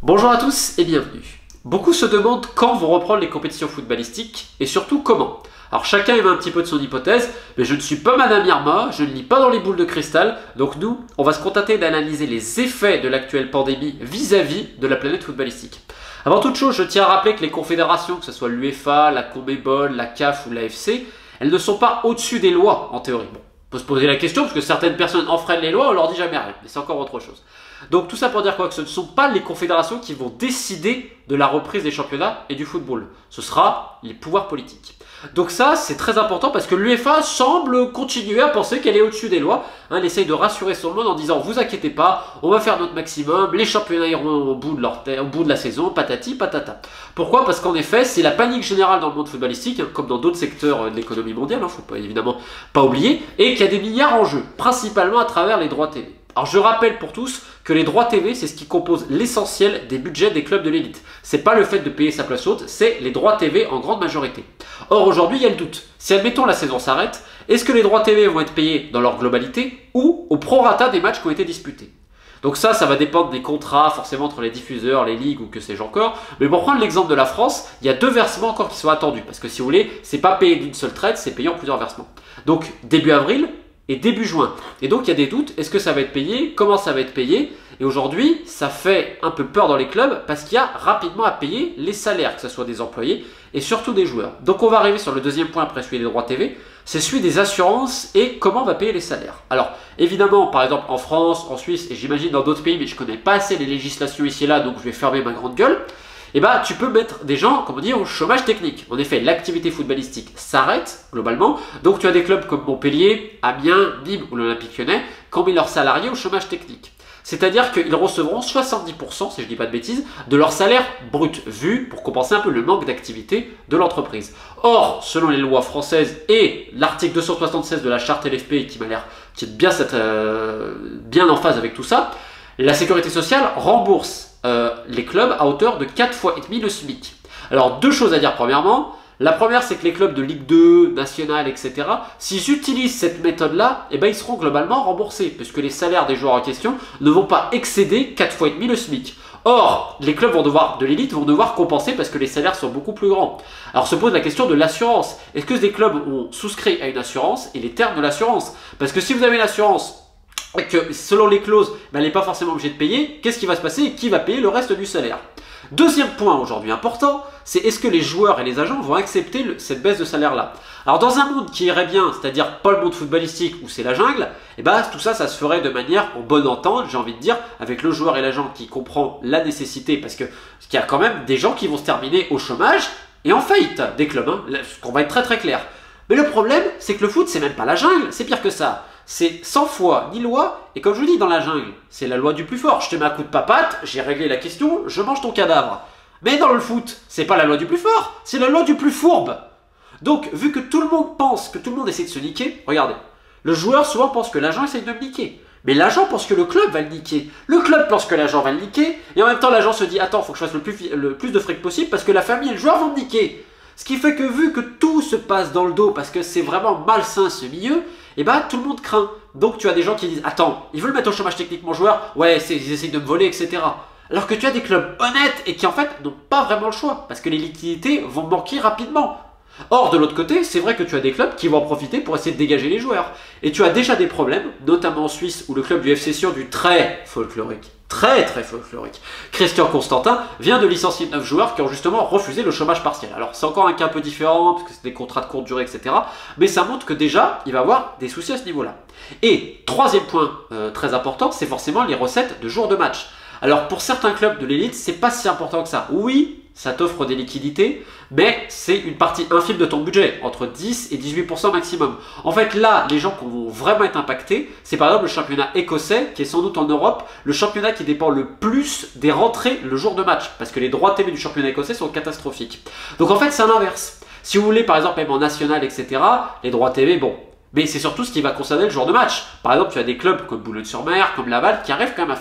Bonjour à tous et bienvenue. Beaucoup se demandent quand vont reprendre les compétitions footballistiques et surtout comment. Alors chacun émet un petit peu de son hypothèse, mais je ne suis pas Madame Irma, je ne lis pas dans les boules de cristal, donc nous, on va se contenter d'analyser les effets de l'actuelle pandémie vis-à-vis de la planète footballistique. Avant toute chose, je tiens à rappeler que les confédérations, que ce soit l'UEFA, la CONMEBOL, la CAF ou l'AFC, elles ne sont pas au-dessus des lois en théorie. Bon, on peut se poser la question parce que certaines personnes enfreignent les lois, on leur dit jamais rien, mais c'est encore autre chose. Donc tout ça pour dire quoi? Que ce ne sont pas les confédérations qui vont décider de la reprise des championnats et du football. Ce sera les pouvoirs politiques. Donc ça, c'est très important parce que l'UEFA semble continuer à penser qu'elle est au-dessus des lois. Elle essaye de rassurer son monde en disant « Vous inquiétez pas, on va faire notre maximum, les championnats iront au bout de la saison, patati patata ». Pourquoi? Parce qu'en effet, c'est la panique générale dans le monde footballistique, comme dans d'autres secteurs de l'économie mondiale, faut pas, évidemment pas oublier, et qu'il y a des milliards en jeu, principalement à travers les droits TV. Alors je rappelle pour tous que les droits TV, c'est ce qui compose l'essentiel des budgets des clubs de l'élite. C'est pas le fait de payer sa place haute, c'est les droits TV en grande majorité. Or aujourd'hui, il y a le doute. Si admettons la saison s'arrête, est-ce que les droits TV vont être payés dans leur globalité ou au prorata des matchs qui ont été disputés? Donc ça va dépendre des contrats forcément entre les diffuseurs, les ligues ou que sais-je encore. Mais pour prendre l'exemple de la France, il y a deux versements encore qui sont attendus. Parce que si vous voulez, c'est pas payé d'une seule traite, c'est payé en plusieurs versements. Donc début avril et début juin. Et donc il y a des doutes, est-ce que ça va être payé? Comment ça va être payé? Et aujourd'hui, ça fait un peu peur dans les clubs parce qu'il y a rapidement à payer les salaires, que ce soit des employés et surtout des joueurs. Donc on va arriver sur le deuxième point après celui des droits TV, c'est celui des assurances et comment on va payer les salaires. Alors évidemment, par exemple en France, en Suisse et j'imagine dans d'autres pays, mais je connais pas assez les législations ici et là, donc je vais fermer ma grande gueule. Et bah tu peux mettre des gens, comme on dit, au chômage technique. En effet, l'activité footballistique s'arrête globalement, donc tu as des clubs comme Montpellier, Amiens, Nîmes ou l'Olympique Lyonnais qui ont mis leurs salariés au chômage technique. C'est-à-dire qu'ils recevront 70%, si je ne dis pas de bêtises, de leur salaire brut, vu pour compenser un peu le manque d'activité de l'entreprise. Or, selon les lois françaises et l'article 276 de la charte LFP qui m'a l'air bien en phase avec tout ça, la sécurité sociale rembourse les clubs à hauteur de 4,5 fois le SMIC. Alors deux choses à dire premièrement. La première, c'est que les clubs de Ligue 2, Nationale, etc., s'ils utilisent cette méthode-là, eh ben, ils seront globalement remboursés, puisque les salaires des joueurs en question ne vont pas excéder 4,5 fois le SMIC. Or, les clubs de l'élite vont devoir compenser parce que les salaires sont beaucoup plus grands. Alors se pose la question de l'assurance. Est-ce que des clubs ont souscrit à une assurance et les termes de l'assurance? Parce que si vous avez une assurance et que selon les clauses, ben, elle n'est pas forcément obligée de payer, qu'est-ce qui va se passer et qui va payer le reste du salaire? Deuxième point aujourd'hui important, c'est est-ce que les joueurs et les agents vont accepter cette baisse de salaire-là? Alors dans un monde qui irait bien, c'est-à-dire pas le monde footballistique où c'est la jungle, et ben tout ça, ça se ferait de manière en bonne entente, j'ai envie de dire, avec le joueur et l'agent qui comprend la nécessité, parce qu'il y a quand même des gens qui vont se terminer au chômage et en faillite des clubs, hein, on va être très très clair. Mais le problème, c'est que le foot, c'est même pas la jungle, c'est pire que ça. C'est 100 fois ni loi, et comme je vous dis dans la jungle, c'est la loi du plus fort. Je te mets un coup de papate, j'ai réglé la question, je mange ton cadavre. Mais dans le foot, c'est pas la loi du plus fort, c'est la loi du plus fourbe. Donc, vu que tout le monde pense, que tout le monde essaie de se niquer, regardez, le joueur souvent pense que l'agent essaie de le niquer. Mais l'agent pense que le club va le niquer. Le club pense que l'agent va le niquer, et en même temps l'agent se dit, attends, faut que je fasse le plus de fric possible parce que la famille et le joueur vont me niquer. Ce qui fait que vu que tout se passe dans le dos parce que c'est vraiment malsain ce milieu, et bah tout le monde craint. Donc tu as des gens qui disent attends, ils veulent mettre au chômage technique mon joueur, ouais ils essayent de me voler, etc. Alors que tu as des clubs honnêtes et qui en fait n'ont pas vraiment le choix parce que les liquidités vont manquer rapidement. Or de l'autre côté, c'est vrai que tu as des clubs qui vont en profiter pour essayer de dégager les joueurs. Et tu as déjà des problèmes, notamment en Suisse où le club du FC Sion du très folklorique, très folklorique, Christian Constantin vient de licencier 9 joueurs qui ont justement refusé le chômage partiel. Alors c'est encore un cas un peu différent parce que c'est des contrats de courte durée, etc. Mais ça montre que déjà il va y avoir des soucis à ce niveau-là. Et troisième point très important, c'est forcément les recettes de jours de match. Alors pour certains clubs de l'élite, c'est pas si important que ça. Oui, ça t'offre des liquidités, mais c'est une partie infime de ton budget, entre 10 et 18% maximum. En fait, là, les gens qui vont vraiment être impactés, c'est par exemple le championnat écossais, qui est sans doute en Europe, le championnat qui dépend le plus des rentrées le jour de match, parce que les droits TV du championnat écossais sont catastrophiques. Donc en fait, c'est l'inverse. Si vous voulez, par exemple, même en national, etc., les droits TV, bon, mais c'est surtout ce qui va concerner le jour de match. Par exemple, tu as des clubs comme Boulogne-sur-Mer, comme Laval, qui arrivent quand même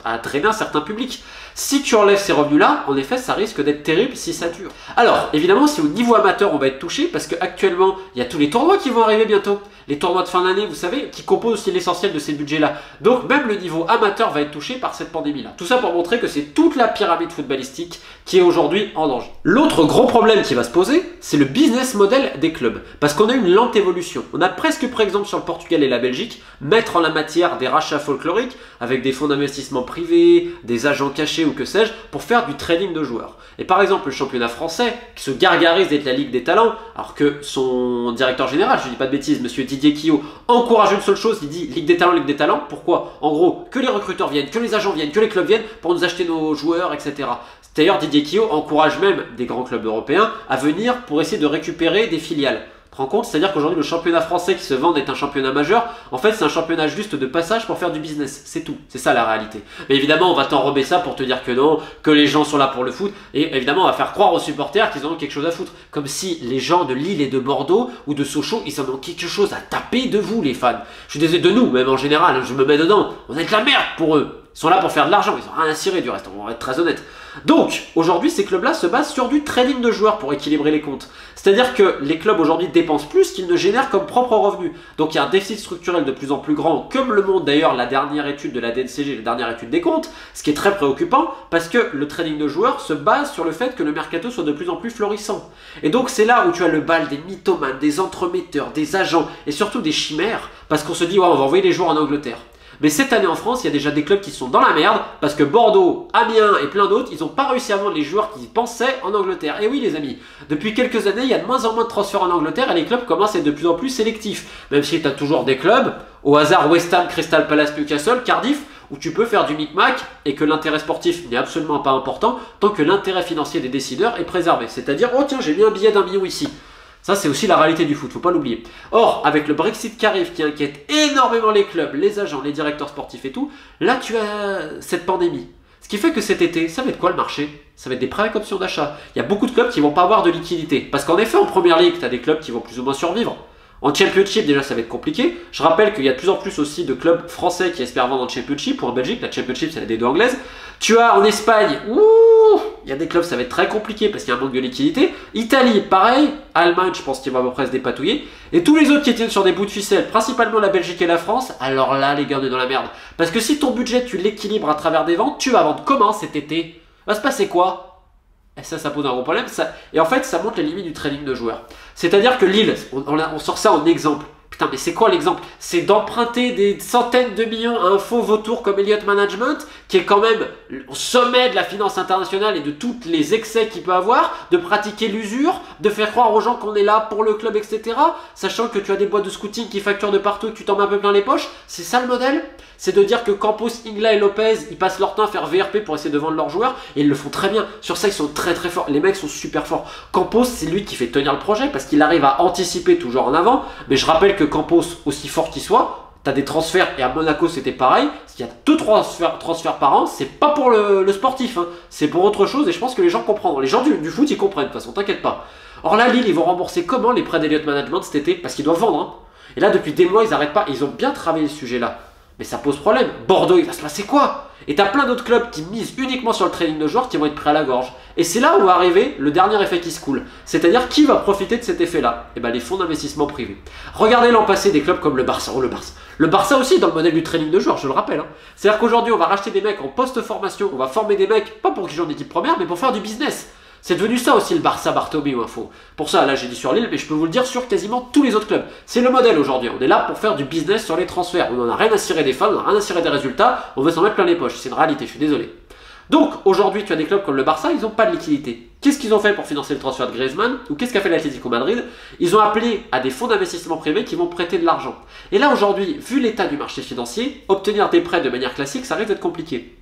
à drainer un certain public. Si tu enlèves ces revenus-là, en effet, ça risque d'être terrible si ça dure. Alors, évidemment, si au niveau amateur, on va être touché, parce qu'actuellement, il y a tous les tournois qui vont arriver bientôt. Les tournois de fin d'année, vous savez, qui composent aussi l'essentiel de ces budgets-là. Donc, même le niveau amateur va être touché par cette pandémie-là. Tout ça pour montrer que c'est toute la pyramide footballistique qui est aujourd'hui en danger. L'autre gros problème qui va se poser, c'est le business model des clubs. Parce qu'on a une lente évolution. On a presque pris exemple sur le Portugal et la Belgique, mettre en la matière des rachats folkloriques, avec des fonds d'investissement privés, des agents cachés ou que sais-je, pour faire du trading de joueurs. Et par exemple, le championnat français, qui se gargarise d'être la Ligue des talents, alors que son directeur général, je ne dis pas de bêtises, monsieur Didier Quillot, encourage une seule chose, il dit Ligue des talents, Ligue des talents. Pourquoi? En gros, que les recruteurs viennent, que les agents viennent, que les clubs viennent pour nous acheter nos joueurs, etc. D'ailleurs, Didier Quillot encourage même des grands clubs européens à venir pour essayer de récupérer des filiales. Tu te rends compte? C'est-à-dire qu'aujourd'hui, le championnat français qui se vend est un championnat majeur. En fait, c'est un championnat juste de passage pour faire du business. C'est tout. C'est ça la réalité. Mais évidemment, on va t'enrober ça pour te dire que non, que les gens sont là pour le foot. Et évidemment, on va faire croire aux supporters qu'ils ont quelque chose à foutre. Comme si les gens de Lille et de Bordeaux ou de Sochaux, ils en ont quelque chose à taper de vous, les fans. Je suis désolé de nous, même en général. Hein, je me mets dedans. On est de la merde pour eux. Ils sont là pour faire de l'argent, ils n'ont rien à cirer du reste, on va être très honnête. Donc, aujourd'hui, ces clubs-là se basent sur du trading de joueurs pour équilibrer les comptes. C'est-à-dire que les clubs aujourd'hui dépensent plus qu'ils ne génèrent comme propre revenu. Donc il y a un déficit structurel de plus en plus grand, comme le montre d'ailleurs la dernière étude de la DNCG, la dernière étude des comptes, ce qui est très préoccupant, parce que le trading de joueurs se base sur le fait que le mercato soit de plus en plus florissant. Et donc c'est là où tu as le bal des mythomanes, des entremetteurs, des agents, et surtout des chimères, parce qu'on se dit, ouais, on va envoyer les joueurs en Angleterre. Mais cette année en France, il y a déjà des clubs qui sont dans la merde parce que Bordeaux, Amiens et plein d'autres, ils n'ont pas réussi à vendre les joueurs qu'ils pensaient en Angleterre. Et oui les amis, depuis quelques années, il y a de moins en moins de transferts en Angleterre et les clubs commencent à être de plus en plus sélectifs. Même si tu as toujours des clubs, au hasard West Ham, Crystal Palace, Newcastle, Cardiff, où tu peux faire du micmac et que l'intérêt sportif n'est absolument pas important tant que l'intérêt financier des décideurs est préservé. C'est-à-dire, oh tiens, j'ai mis un billet d'1 million ici. Ça, c'est aussi la réalité du foot, faut pas l'oublier. Or, avec le Brexit qui arrive, qui inquiète énormément les clubs, les agents, les directeurs sportifs et tout, là, tu as cette pandémie. Ce qui fait que cet été, ça va être quoi le marché? Ça va être des prêts avec option d'achat. Il y a beaucoup de clubs qui vont pas avoir de liquidité. Parce qu'en effet, en première ligue, tu as des clubs qui vont plus ou moins survivre. En Championship, déjà, ça va être compliqué. Je rappelle qu'il y a de plus en plus aussi de clubs français qui espèrent vendre en Championship. Ou en Belgique, la Championship, c'est la D2 anglaise. Tu as en Espagne, il y a des clubs, ça va être très compliqué parce qu'il y a un manque de liquidité. Italie, pareil. Allemagne, je pense qu'ils vont à peu près se dépatouiller. Et tous les autres qui tiennent sur des bouts de ficelle, principalement la Belgique et la France, alors là, les gars, on est dans la merde. Parce que si ton budget, tu l'équilibres à travers des ventes, tu vas vendre comment cet été? Va se passer quoi? Et ça pose un gros problème. Et en fait, ça montre les limites du trading de joueurs. C'est-à-dire que Lille, on sort ça en exemple. Putain, mais c'est quoi l'exemple? C'est d'emprunter des centaines de millions à un faux vautour comme Elliott Management, qui est quand même au sommet de la finance internationale et de tous les excès qu'il peut avoir, de pratiquer l'usure, de faire croire aux gens qu'on est là pour le club, etc. Sachant que tu as des boîtes de scouting qui facturent de partout et que tu t'en mets un peu plein les poches. C'est ça le modèle? C'est de dire que Campos, Ingla et Lopez, ils passent leur temps à faire VRP pour essayer de vendre leurs joueurs, et ils le font très bien. Sur ça, ils sont très très forts. Les mecs sont super forts. Campos, c'est lui qui fait tenir le projet parce qu'il arrive à anticiper toujours en avant. Mais je rappelle que Campos, aussi fort qu'il soit, tu as des transferts, et à Monaco c'était pareil, il y a 2-3 transferts par an, c'est pas pour le sportif, hein, c'est pour autre chose, et je pense que les gens comprendront. Les gens du foot, ils comprennent, de toute façon, t'inquiète pas. Or là, Lille, ils vont rembourser comment les prêts d'Elliott Management cet été? Parce qu'ils doivent vendre. Hein. Et là, depuis des mois, ils n'arrêtent pas, ils ont bien travaillé ce sujet-là. Mais ça pose problème. Bordeaux, il va se passer quoi? Et t'as plein d'autres clubs qui misent uniquement sur le trading de joueurs qui vont être prêts à la gorge. Et c'est là où va arriver le dernier effet qui se coule. C'est-à-dire qui va profiter de cet effet-là? Et bien les fonds d'investissement privés. Regardez l'an passé des clubs comme le Barça. Le Barça aussi dans le modèle du trading de joueurs, je le rappelle. Hein. C'est-à-dire qu'aujourd'hui on va racheter des mecs en post-formation, on va former des mecs, pas pour qu'ils jouent en équipe première, mais pour faire du business. C'est devenu ça aussi le Barça Bartomeu info. Pour ça, là j'ai dit sur Lille, mais je peux vous le dire sur quasiment tous les autres clubs. C'est le modèle aujourd'hui. On est là pour faire du business sur les transferts. On n'en a rien à cirer des fans, on n'a rien à cirer des résultats. On veut s'en mettre plein les poches. C'est une réalité, je suis désolé. Donc aujourd'hui, tu as des clubs comme le Barça, ils n'ont pas de liquidité. Qu'est-ce qu'ils ont fait pour financer le transfert de Griezmann? Ou qu'est-ce qu'a fait l'Atlético Madrid? Ils ont appelé à des fonds d'investissement privés qui vont prêter de l'argent. Et là aujourd'hui, vu l'état du marché financier, obtenir des prêts de manière classique, ça risque d'être compliqué.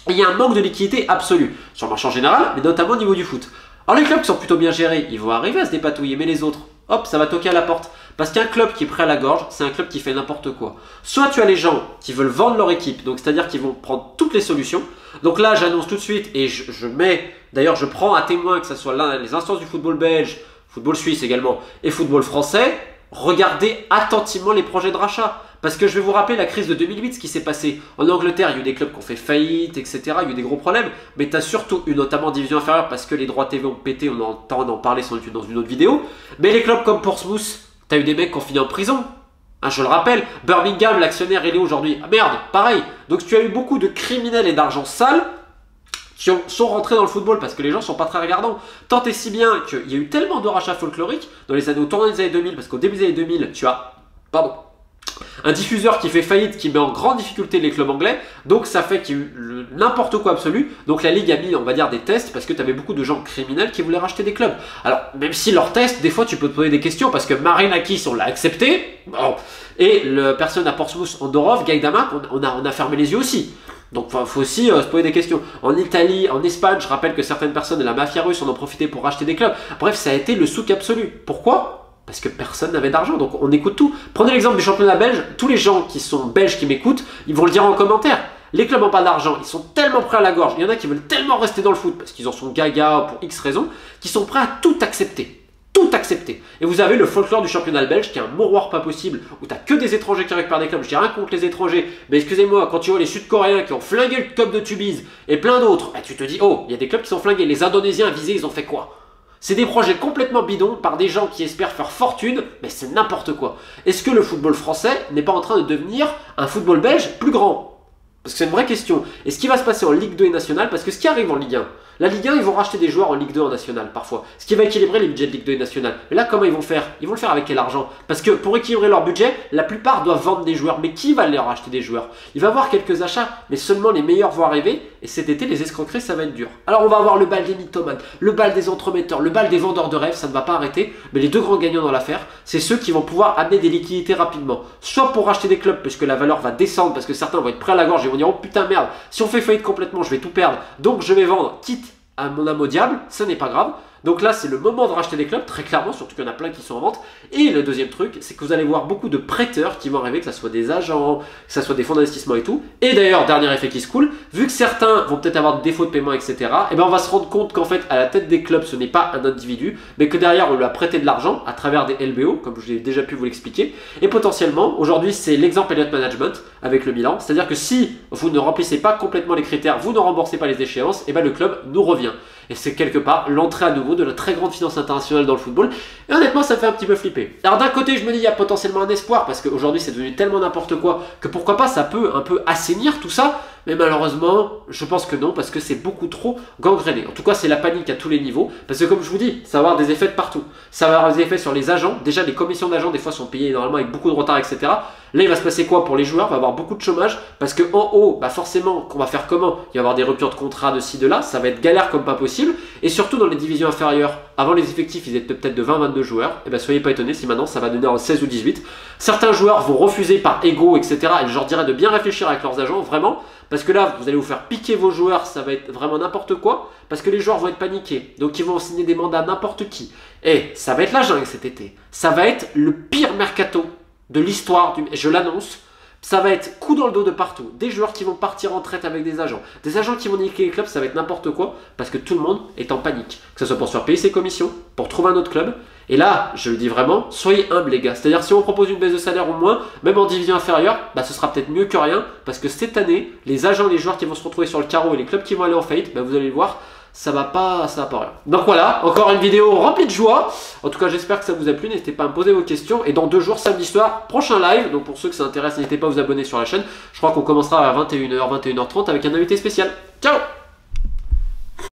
Et il y a un manque de liquidité absolu sur le marché en général, mais notamment au niveau du foot. Alors les clubs qui sont plutôt bien gérés, ils vont arriver à se dépatouiller, mais les autres, hop, ça va toquer à la porte. Parce qu'un club qui est prêt à la gorge, c'est un club qui fait n'importe quoi. Soit tu as les gens qui veulent vendre leur équipe, donc c'est-à-dire qu'ils vont prendre toutes les solutions. Donc là, j'annonce tout de suite, et d'ailleurs je prends à témoin que ce soit les instances du football belge, football suisse également, et football français, regardez attentivement les projets de rachat. Parce que je vais vous rappeler la crise de 2008, ce qui s'est passé. En Angleterre, il y a eu des clubs qui ont fait faillite, etc. Il y a eu des gros problèmes. Mais tu as surtout eu notamment en division inférieure parce que les droits TV ont pété. On entend en parler sans doute dans une autre vidéo. Mais les clubs comme Portsmouth, tu as eu des mecs qui ont fini en prison. Hein, je le rappelle, Birmingham, l'actionnaire, il est aujourd'hui. Ah merde, pareil. Donc tu as eu beaucoup de criminels et d'argent sale qui sont rentrés dans le football parce que les gens ne sont pas très regardants. Tant et si bien qu'il y a eu tellement de rachats folkloriques dans les années au tournant des années 2000, parce qu'au début des années 2000, tu as un diffuseur qui fait faillite, qui met en grande difficulté les clubs anglais, donc ça fait qu'il y a eu n'importe quoi absolu. Donc la Ligue a mis, on va dire, des tests parce que tu avais beaucoup de gens criminels qui voulaient racheter des clubs. Alors, même si leurs tests, des fois tu peux te poser des questions parce que Marinakis, on l'a accepté, bon, et la personne à Portsmouth, Andorov, Gaïdamak, on a fermé les yeux aussi. Donc il faut aussi se poser des questions. En Italie, en Espagne, je rappelle que certaines personnes de la mafia russe en ont profité pour racheter des clubs. Bref, ça a été le souk absolu. Pourquoi ? Parce que personne n'avait d'argent, donc on écoute tout. Prenez l'exemple du championnat belge, tous les gens qui sont belges qui m'écoutent, ils vont le dire en commentaire. Les clubs n'ont pas d'argent, ils sont tellement prêts à la gorge, il y en a qui veulent tellement rester dans le foot, parce qu'ils en sont gaga pour X raisons, qu'ils sont prêts à tout accepter. Tout accepter. Et vous avez le folklore du championnat belge qui est un mouroir pas possible, où t'as que des étrangers qui récupèrent des clubs. Je dis rien contre les étrangers, mais excusez-moi, quand tu vois les Sud-Coréens qui ont flingué le club de Tubize et plein d'autres, bah, tu te dis, oh, il y a des clubs qui sont flingués. Les Indonésiens visés, ils ont fait quoi? C'est des projets complètement bidons par des gens qui espèrent faire fortune, mais c'est n'importe quoi. Est-ce que le football français n'est pas en train de devenir un football belge plus grand? Parce que c'est une vraie question. Et ce qui va se passer en Ligue 2 et nationale, parce que ce qui arrive en Ligue 1, la Ligue 1, ils vont racheter des joueurs en Ligue 2 en national parfois, ce qui va équilibrer les budgets de Ligue 2 et nationale. Mais là, comment ils vont faire? Ils vont le faire avec quel argent? Parce que pour équilibrer leur budget, la plupart doivent vendre des joueurs. Mais qui va leur acheter des joueurs? Il va y avoir quelques achats, mais seulement les meilleurs vont arriver. Et cet été, les escroqueries, ça va être dur. Alors on va avoir le bal des mythomanes, le bal des entremetteurs, le bal des vendeurs de rêves, ça ne va pas arrêter. Mais les deux grands gagnants dans l'affaire, c'est ceux qui vont pouvoir amener des liquidités rapidement. Soit pour racheter des clubs, parce que la valeur va descendre, parce que certains vont être prêts à la gorge et vont dire, oh putain merde, si on fait faillite complètement, je vais tout perdre, donc je vais vendre, quitte à mon âme au diable, ça n'est pas grave. Donc là, c'est le moment de racheter des clubs, très clairement, surtout qu'il y en a plein qui sont en vente. Et le deuxième truc, c'est que vous allez voir beaucoup de prêteurs qui vont arriver, que ce soit des agents, que ce soit des fonds d'investissement et tout. Et d'ailleurs, dernier effet qui se coule, vu que certains vont peut-être avoir des défauts de paiement, etc., et ben on va se rendre compte qu'en fait, à la tête des clubs, ce n'est pas un individu, mais que derrière, on lui a prêté de l'argent à travers des LBO, comme je l'ai déjà pu vous l'expliquer. Et potentiellement, aujourd'hui, c'est l'exemple Elliott Management avec le Milan. C'est-à-dire que si vous ne remplissez pas complètement les critères, vous ne remboursez pas les échéances, et ben le club nous revient. Et c'est quelque part l'entrée à nouveau de la très grande finance internationale dans le football. Et honnêtement, ça me fait un petit peu flipper. Alors d'un côté, je me dis, il y a potentiellement un espoir, parce qu'aujourd'hui, c'est devenu tellement n'importe quoi, que pourquoi pas, ça peut un peu assainir tout ça. Mais malheureusement, je pense que non, parce que c'est beaucoup trop gangréné. En tout cas, c'est la panique à tous les niveaux. Parce que comme je vous dis, ça va avoir des effets de partout. Ça va avoir des effets sur les agents. Déjà, les commissions d'agents, des fois, sont payées normalement avec beaucoup de retard, etc. Là, il va se passer quoi pour les joueurs? Il va y avoir beaucoup de chômage. Parce que en haut, bah forcément, qu'on va faire comment? Il va y avoir des ruptures de contrat de ci, de là. Ça va être galère comme pas possible. Et surtout dans les divisions inférieures, avant les effectifs, ils étaient peut-être de 20-22 joueurs. Et ben soyez pas étonnés si maintenant ça va donner en 16 ou 18. Certains joueurs vont refuser par ego, etc. Et je leur dirais de bien réfléchir avec leurs agents, vraiment. Parce que là, vous allez vous faire piquer vos joueurs, ça va être vraiment n'importe quoi. Parce que les joueurs vont être paniqués. Donc ils vont signer des mandats à n'importe qui. Et ça va être la jungle cet été. Ça va être le pire mercato de l'histoire, je l'annonce. Ça va être coup dans le dos de partout. Des joueurs qui vont partir en traite avec des agents qui vont niquer les clubs, ça va être n'importe quoi. Parce que tout le monde est en panique. Que ce soit pour se faire payer ses commissions, pour trouver un autre club. Et là, je le dis vraiment, soyez humbles les gars. C'est-à-dire si on propose une baisse de salaire ou moins, même en division inférieure, bah, ce sera peut-être mieux que rien. Parce que cette année, les agents, les joueurs qui vont se retrouver sur le carreau et les clubs qui vont aller en faillite, bah, vous allez le voir, ça va pas rien. Donc voilà, encore une vidéo remplie de joie. En tout cas, j'espère que ça vous a plu. N'hésitez pas à me poser vos questions. Et dans 2 jours, samedi soir, prochain live. Donc pour ceux que ça intéresse, n'hésitez pas à vous abonner sur la chaîne. Je crois qu'on commencera à 21h, 21h30 avec un invité spécial. Ciao!